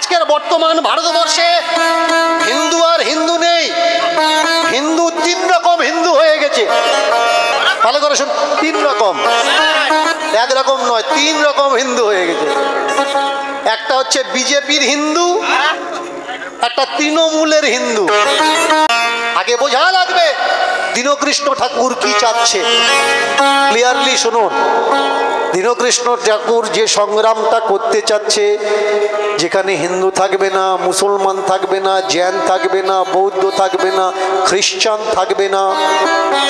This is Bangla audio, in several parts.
আজকের বর্তমান ভারতবর্ষে হিন্দু আর হিন্দু নেই, হিন্দু তিন রকম হিন্দু হয়ে গেছে। ভালো করে শুন, তিন রকম, একরকম নয়, তিন রকম হিন্দু হয়ে গেছে। একটা হচ্ছে বিজেপির হিন্দু, একটা তৃণমূলের হিন্দু। আগে বোঝা লাগবে দীনকৃষ্ণ ঠাকুর কি চাচ্ছে, ক্লিয়ারলি শুনুন। দীনকৃষ্ণ ঠাকুর যে সংগ্রামটা করতে চাচ্ছে, যেখানে হিন্দু থাকবে না, মুসলমান থাকবে না, জৈন থাকবে না, বৌদ্ধ থাকবে না, খ্রিস্টান থাকবে না,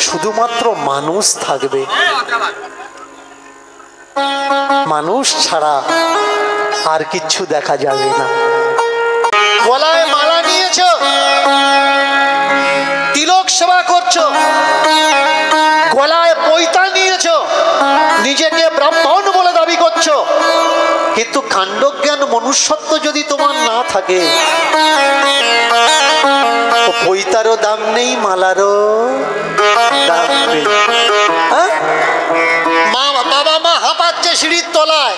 শুধুমাত্র মানুষ থাকবে। মানুষ ছাড়া আর কিচ্ছু দেখা যাবে না। গলায় মালা নিয়েছো, তিলক সেবা করছো, গলায় পৈতা নিয়েছো, নিজেকে ব্রাহ্মণ বলে দাবি করছো, কিন্তু কাণ্ডজ্ঞান মনুষ্যত্ব যদি তোমার না থাকে, পৈতারও দাম নেই, মালারও দাম নেই। বাবা মা হাঁপাচ্ছে সিঁড়ির তলায়,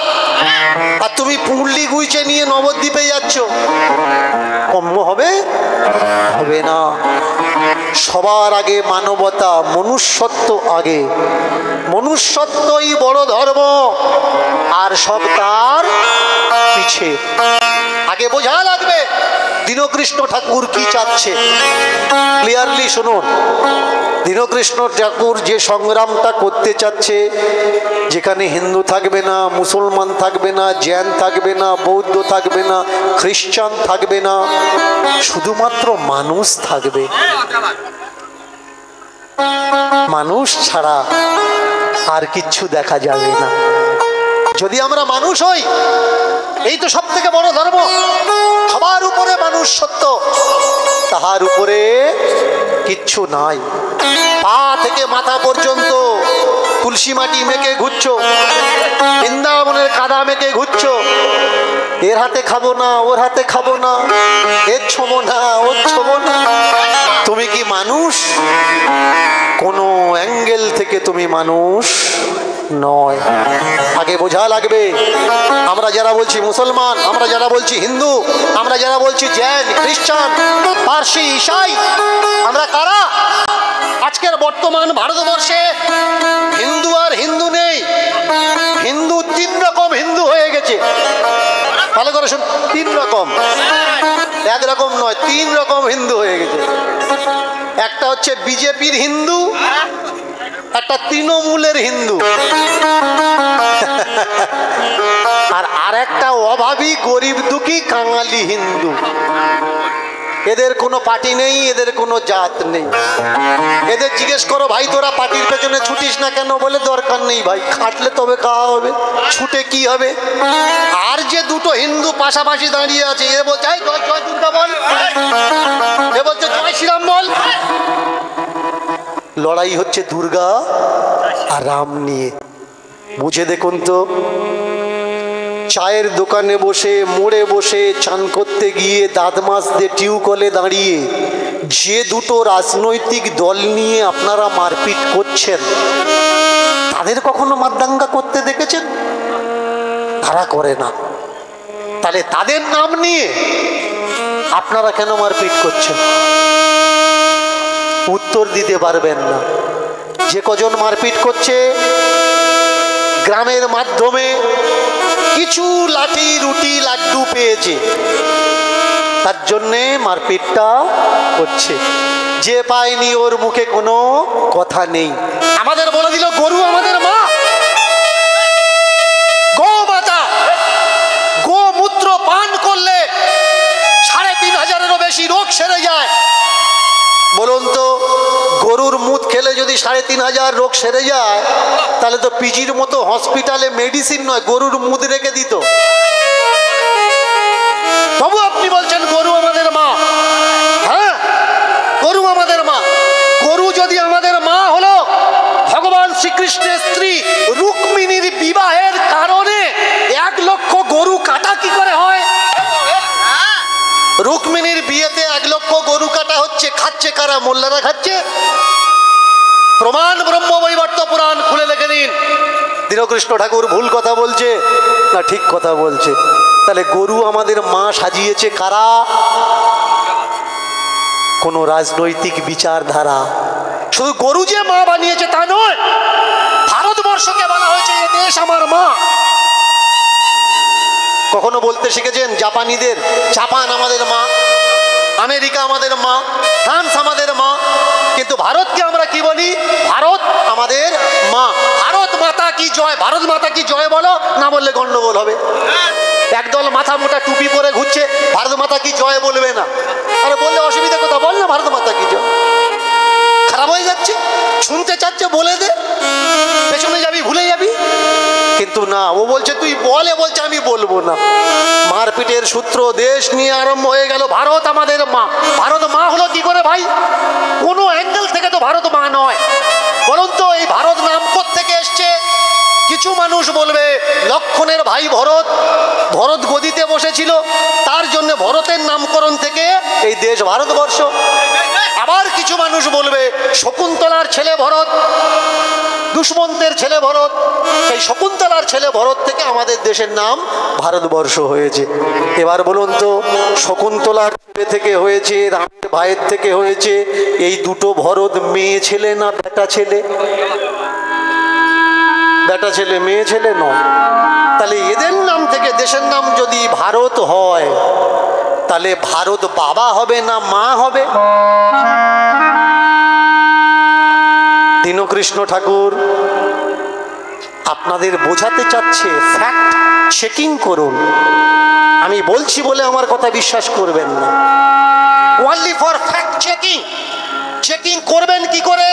আর তুমি পুঁড়লি গুইচে নিয়ে নবদ্বীপে যাচ্ছ, কম্য হবে? হবে না। সবার আগে মানবতা, মনুষ্যত্ব আগে। মনুষ্যত্বই বড় ধর্ম, আর সব তার পিছে। আগে বোঝা লাগবে দীনকৃষ্ণ ঠাকুর কি চাচ্ছে, ক্লিয়ারলি শুনুন। দীনকৃষ্ণ ঠাকুর যে সংগ্রামটা করতে চাচ্ছে, যেখানে হিন্দু থাকবে না, মুসলমান থাকবে না, জৈন থাকবে না, বৌদ্ধ থাকবে না, খ্রিস্টান থাকবে না, শুধুমাত্র মানুষ থাকবে। মানুষ ছাড়া আর কিচ্ছু দেখা যাবে না। যদি আমরা মানুষ হই, এই তো সব থেকে বড় ধর্ম। সবার উপরে মানুষ সত্য, তাহার উপরে কিচ্ছু নাই। পা থেকে মাথা পর্যন্ত তুলসী মাটি মেখে ঘুরছো, বৃন্দাবনের কাদা মেখে ঘুরছো, এর হাতে খাবো না, ওর হাতে খাবো না, এর ছোবো না, ওর ছোবো না। তুমি কি মানুষ? কোনো অ্যাঙ্গেল থেকে তুমি মানুষ নয়। আগে বোঝা লাগবে, আমরা যারা বলছি মুসলমান, আমরা যারা বলছি হিন্দু, আমরা যারা বলছি জৈন, খ্রিস্টান, পার্সি, ঈসাই, আমরা কারা? আজকের বর্তমান ভারতবর্ষে হিন্দু আর হিন্দু নেই, হিন্দু তিন রকম হিন্দু হয়ে গেছে। ভালো করে শুন, তিন রকম, একরকম নয়, তিন রকম হিন্দু হয়ে গেছে। একটা হচ্ছে বিজেপির হিন্দু, একটা তৃণমূলের হিন্দু, আর একটা অভাবী গরিব দুঃখী কাঙালি হিন্দু। এদের কোনো পার্টি নেই, এদের কোনো জাত নেই। এদের জিজ্ঞেস করো, ভাই তোরা পার্টির পেছনে ছুটিস না কেন? বলে দরকার নেই ভাই, খাটলে তবে খাওয়া হবে, ছুটে কি হবে? আর যে দুটো হিন্দু পাশাপাশি দাঁড়িয়ে আছে, এ বলছে জয় দুর্গা বল, এ বলছে জয় শ্রীরাম বল। লড়াই হচ্ছে দুর্গা আর রাম নিয়ে। বুঝে দেখুন তো, চায়ের দোকানে বসে, মোড়ে বসে, চান করতে গিয়ে, দাঁত মাজতে টিউকলে দাঁড়িয়ে যে দুটো রাজনৈতিক দল নিয়ে আপনারা মারপিট করছেন, তাদের কখনো মারদাঙ্গা করতে দেখেছেন? তারা করে না। তাহলে তাদের নাম নিয়ে আপনারা কেন মারপিট করছেন? উত্তর দিতে পারবেন না। যে কজন মারপিট করছে, গ্রামের মাধ্যমে কিছু লাঠি রুটি লাড্ডু পেয়েছে, তার জন্যে মারপিটটা করছে। যে পায়নি ওর মুখে কোনো কথা নেই। আমাদের বলে দিল গরু আমাদের মা, গোমাতা। গোমূত্র পান করলে ৩৫০০-এরও বেশি রোগ সেরে যায়। বলুন তো, গরুর মুত খেলে যদি ৩৫০০ রোগ সেরে যায়, তাহলে তো পিজির মতো হসপিটালে মেডিসিন নয়, গরুর মুত রেখে দিত। তবু আপনি বলছেন গরু আমাদের মা। হ্যাঁ, গরু আমাদের মা। গরু যদি আমাদের মা হলো, ভগবান শ্রীকৃষ্ণের স্ত্রী রুক্মিণীর বিবাহের কারণে ১ লক্ষ গরু কাটা কি করে হয়? রুক্মিণীর বিয়েতে ১ লক্ষ গরু কাটা হচ্ছে। খাচ্ছে কারা? মোল্লারা খাচ্ছে। প্রমাণ ব্রহ্মবৈবর্ত পুরাণ খুলে লিখে নিন। দীনকৃষ্ণ ঠাকুর ভুল কথা বলছে না ঠিক কথা বলছে? তাহলে গরু আমাদের মা সাজিয়েছে কারা? কোন রাজনৈতিক বিচারধারা। শুধু গরু যে মা বানিয়েছে তা নয়, ভারতবর্ষকে বলা হয়েছে এ দেশ আমার মা। কখনো বলতে শিখেছেন জাপানিদের জাপান আমাদের মা, আমেরিকা আমাদের মা, ফ্রান্স আমাদের মা, কিন্তু ভারতকে আমরা কি বলি? ভারত আমাদের মা। ভারত মাতা কি জয়, ভারত মাতা কি জয় বলো, না বললে গন্ডগোল হবে। একদল মাথা মোটা টুপি পরে ঘুরছে, ভারত মাতা কি জয় বলবে না। আরে বললে অসুবিধা কথা, বল না ভারত মাতা কি জয়। খারাপ হয়ে যাচ্ছে, শুনতে চাচ্ছে বলে দে, পেছনে যাবি ভুলে যাবি। কিন্তু না, ও বলছে তুই বলে, বলছে আমি বলবো না। মারপিটের সূত্র দেশ নিয়ে আরম্ভ হয়ে গেল। ভারত আমাদের মা। ভারত মা হলো কি করে ভাই? কোনো অ্যাঙ্গেল থেকে তো ভারত মা নয়। বলুন তো এই ভারত নাম কোত্থেকে এসছে? কিছু মানুষ বলবে লক্ষণের ভাই ভরত, ভরত গদিতে বসেছিল, তার জন্য ভরতের নামকরণ থেকে এই দেশ ভারতবর্ষ। আবার কিছু মানুষ বলবে শকুন্তলার ছেলে ভরত, দুষ্মন্তের ছেলে ভরত, সেই শকুন্তলার ছেলে ভরত থেকে আমাদের দেশের নাম ভারতবর্ষ হয়েছে। এবার বলুন তো শকুন্তলার ছেলে থেকে হয়েছে, রামের ভাইয়ের থেকে হয়েছে, এই দুটো ভরত মেয়ে ছেলে না বেটা ছেলে? বেটা ছেলে, মেয়ে ছেলে নয়। তাহলে এদের নাম থেকে দেশের নাম যদি ভারত হয়, তাহলে ভারত বাবা হবে না মা হবে? দীনকৃষ্ণ ঠাকুর আপনাদের বোঝাতে চাচ্ছে, ফ্যাক্ট চেকিং করুন। আমি বলছি বলে আমার কথা বিশ্বাস করবেন না। Only for fact checking. Checking করবেন কি করে?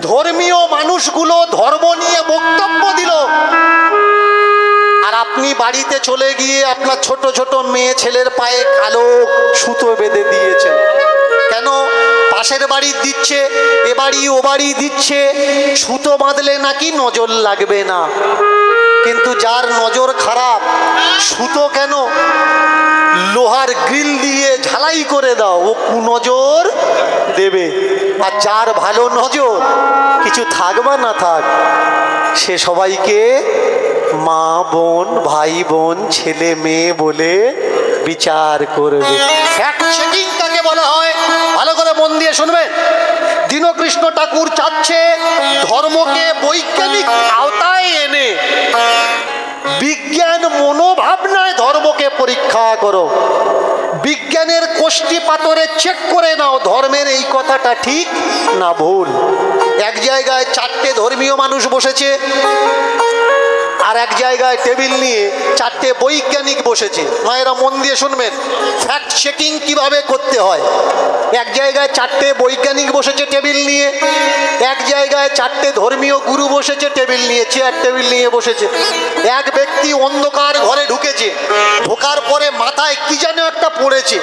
ধর্মীয় মানুষগুলো ধর্ম নিয়ে বক্তব্য দিল, আর আপনি বাড়িতে চলে গিয়ে আপনার ছোট ছোট মেয়ে ছেলের পায়ে কালো সুতো বেঁধে দিয়েছেন। কেন? পাশের বাড়ি দিচ্ছে, এ বাড়ি ও বাড়ি দিচ্ছে, সুতো বাঁধলে নাকি নজর লাগবে না। কিন্তু যার নজর খারাপ, সুতো কেন, লোহার গ্রিল দিয়ে ঝালাই করে দাও, ও কুনজর দেবে। আর যার ভালো নজর, কিছু থাক বা না থাক, সে সবাইকে মা বোন, ভাই বোন, ছেলে মেয়ে বলে বিচার করবে। ফ্যাক্ট চেকিং কাকে বলা হয়? ভালো করে মন দিয়ে শুনবেন। দীনকৃষ্ণ ঠাকুর চাচ্ছে ধর্মকে বৈজ্ঞানিক আওতায় এনে বিজ্ঞান মনোভাবনায় ধর্মকে পরীক্ষা করো। বিজ্ঞানের কোষ্ঠী পাথরে চেক করে নাও ধর্মের এই কথাটা ঠিক না ভুল। এক জায়গায় চারটে ধর্মীয় মানুষ বসেছে, আর এক জায়গায় টেবিল নিয়ে চারটে বৈজ্ঞানিক বসেছে। মায়েরা মন দিয়ে শুনবেন, ফ্যাক্ট চেকিং কিভাবে করতে হয়। এক জায়গায় চারটে বৈজ্ঞানিক বসেছে টেবিল নিয়ে, এক জায়গায় চারটে ধর্মীয় গুরু বসেছে টেবিল নিয়ে, চেয়ার টেবিল নিয়ে বসেছে। এক ব্যক্তি অন্ধকার ঘরে ঢুকেছে, ঢোকার পরে মাথায় কি যেন একটা পড়েছে,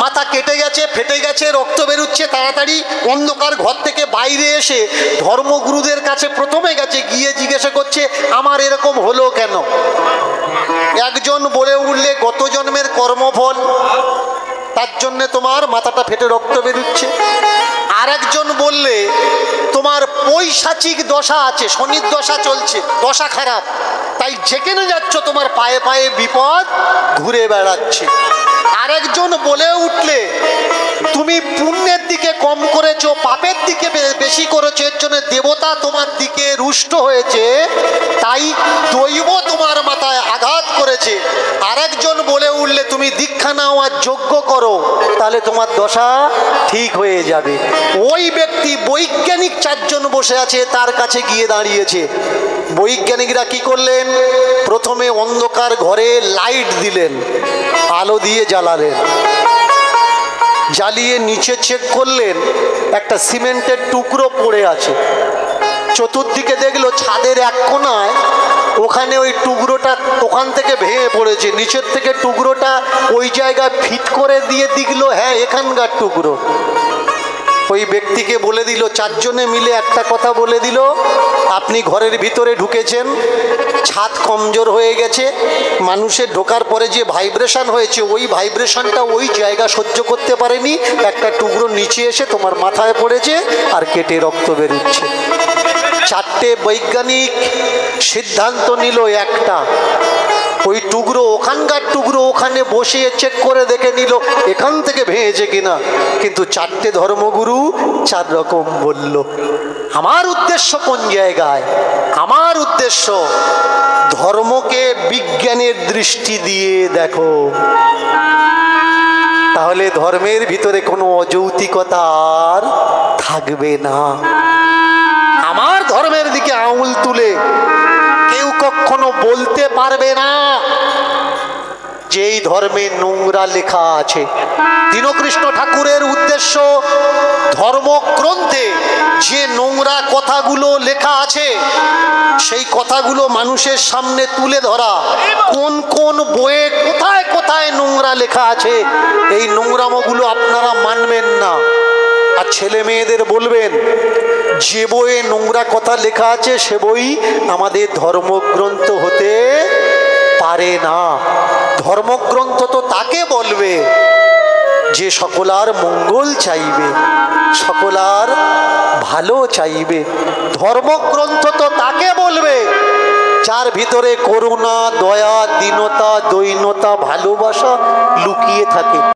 মাথা কেটে গেছে, ফেটে গেছে, রক্ত বেরোচ্ছে। তাড়াতাড়ি অন্ধকার ঘর থেকে বাইরে এসে ধর্মগুরুদের কাছে প্রথমে গেছে, গিয়ে জিজ্ঞাসা করছে আমার এরকম হলো কেন? একজন বলে উঠলে গত জন্মের কর্মফল, তার জন্য তোমার মাথাটা ফেটে রক্ত বেরোচ্ছে। আর একজন বললে তোমার পৈশাচিক দশা আছে, শনির দশা চলছে, দশা খারাপ, তাই যেখানে যাচ্ছ তোমার পায়ে পায়ে বিপদ ঘুরে বেড়াচ্ছে। আরেকজন বলে উঠলে তুমি পুণ্যের দিকে কম করেছো, পাপের দিকে বেশি করেছো, এর জন্য দেবতা তোমার দিকে রুষ্ট হয়েছে, তাই দৈব তোমার মাথায় আঘাত করেছে। আরেকজন বলে উঠলে তুমি দীক্ষা নাও আর যজ্ঞ করো, তাহলে তোমার দশা ঠিক হয়ে যাবে। ওই ব্যক্তি বৈজ্ঞানিক চারজন বসে আছে, তার কাছে গিয়ে দাঁড়িয়েছে। বৈজ্ঞানিকরা কি করলেন? প্রথমে অন্ধকার ঘরে লাইট দিলেন, আলো দিয়ে জ্বালালেন, জ্বালিয়ে নিচে চেক করলেন একটা সিমেন্টের টুকরো পড়ে আছে। চতুর্দিকে দেখলো ছাদের এক কোণায় ওখানে ওই টুকরোটা ওখান থেকে ভেঙে পড়েছে, নিচের থেকে টুকরোটা ওই জায়গায় ফিট করে দিয়ে দেখলো হ্যাঁ এখানকার টুকরো। ওই ব্যক্তিকে বলে দিল, চারজনে মিলে একটা কথা বলে দিল, আপনি ঘরের ভিতরে ঢুকেছেন, ছাদ কমজোর হয়ে গেছে, মানুষের ঢোকার পরে যে ভাইব্রেশন হয়েছে ওই ভাইব্রেশনটা ওই জায়গা সহ্য করতে পারেনি, একটা টুকরো নিচে এসে তোমার মাথায় পড়েছে আর কেটে রক্ত বেরোচ্ছে। চারটে বৈজ্ঞানিক সিদ্ধান্ত নিল একটা, ওই টুকরো ওখানকার টুকরো ওখানে বসিয়ে চেক করে দেখে নিল এখান থেকে ভেঙেছে কিনা, কিন্তু চারটে ধর্মগুরু চার রকম বলল। আমার উদ্দেশ্য কোন জায়গায়? আমার উদ্দেশ্য ধর্মকে বিজ্ঞানের দৃষ্টি দিয়ে দেখো, তাহলে ধর্মের ভিতরে কোনো অযৌক্তিকতা আর থাকবে না। আমার ধর্মের দিকে আঙুল তুলে কেউ কখনো বলতে পারবে না যে এই ধর্মে নোংরা লেখা আছে। দীনকৃষ্ণ ঠাকুরের উদ্দেশ্য ধর্মগ্রন্থে যে নোংরা কথাগুলো লেখা আছে সেই কথাগুলো মানুষের সামনে তুলে ধরা। কোন কোন বইয়ে কোথায় কোথায় নোংরা লেখা আছে, এই নোংরামোগুলো আপনারা মানবেন না। আর ছেলে মেয়েদের বলবেন যে বইয়ে নোংরা কথা লেখা আছে সে বই আমাদের ধর্মগ্রন্থ হতে পারে না। ধর্মগ্রন্থ তো তাকে বলবে যে সকলার মঙ্গল চাইবে, সকলার ভালো চাইবে। ধর্মগ্রন্থ তো তাকে বলবে যার ভিতরে করুণা, দয়া, দীনতা, দৈন্যতা, ভালোবাসা লুকিয়ে থাকে।